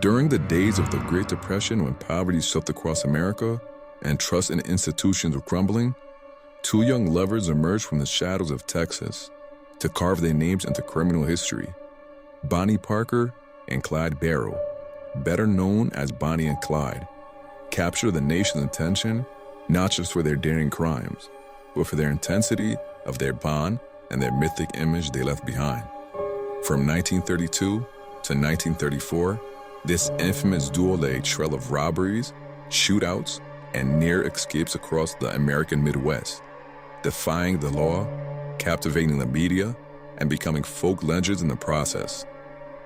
During the days of the Great Depression, when poverty swept across America and trust in institutions were crumbling, two young lovers emerged from the shadows of Texas to carve their names into criminal history. Bonnie Parker and Clyde Barrow, better known as Bonnie and Clyde, captured the nation's attention not just for their daring crimes, but for their intensity of their bond and their mythic image they left behind. From 1932 to 1934, this infamous duo lay a trail of robberies, shootouts, and near escapes across the American Midwest, defying the law, captivating the media, and becoming folk legends in the process.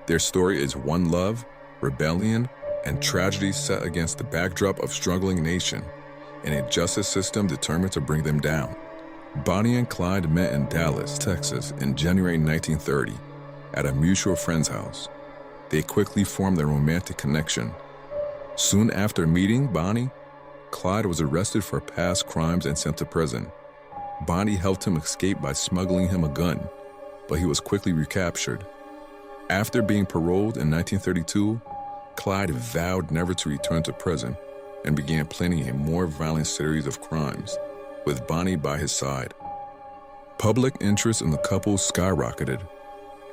Their story is one love, rebellion, and tragedy set against the backdrop of struggling nation and a justice system determined to bring them down. Bonnie and Clyde met in Dallas, Texas in January 1930 at a mutual friend's house. They quickly formed a romantic connection. Soon after meeting Bonnie, Clyde was arrested for past crimes and sent to prison. Bonnie helped him escape by smuggling him a gun, but he was quickly recaptured. After being paroled in 1932, Clyde vowed never to return to prison and began planning a more violent series of crimes, with Bonnie by his side. Public interest in the couple skyrocketed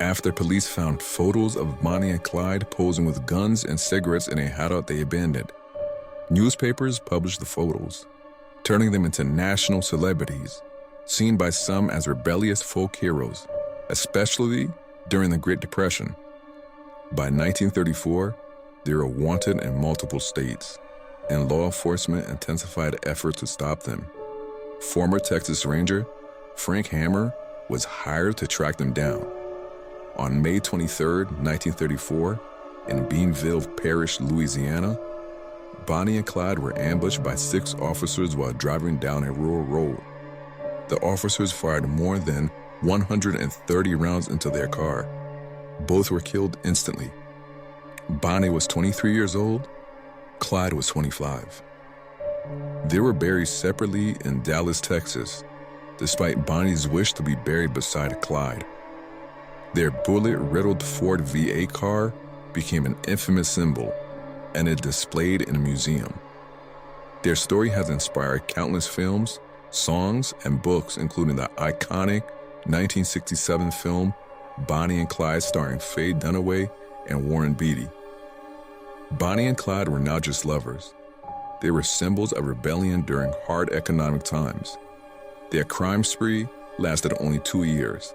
after police found photos of Bonnie and Clyde posing with guns and cigarettes in a hideout they abandoned. Newspapers published the photos, turning them into national celebrities, seen by some as rebellious folk heroes, especially during the Great Depression. By 1934, they were wanted in multiple states, and law enforcement intensified efforts to stop them. Former Texas Ranger Frank Hammer was hired to track them down. On May 23, 1934, in Beanville Parish, Louisiana, Bonnie and Clyde were ambushed by 6 officers while driving down a rural road. The officers fired more than 130 rounds into their car. Both were killed instantly. Bonnie was 23 years old, Clyde was 25. They were buried separately in Dallas, Texas, despite Bonnie's wish to be buried beside Clyde. Their bullet-riddled Ford V8 car became an infamous symbol, and it displayed in a museum. Their story has inspired countless films, songs, and books, including the iconic 1967 film Bonnie and Clyde starring Faye Dunaway and Warren Beatty. Bonnie and Clyde were not just lovers. They were symbols of rebellion during hard economic times. Their crime spree lasted only 2 years,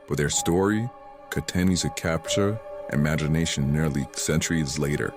but their story continues to capture imagination nearly centuries later.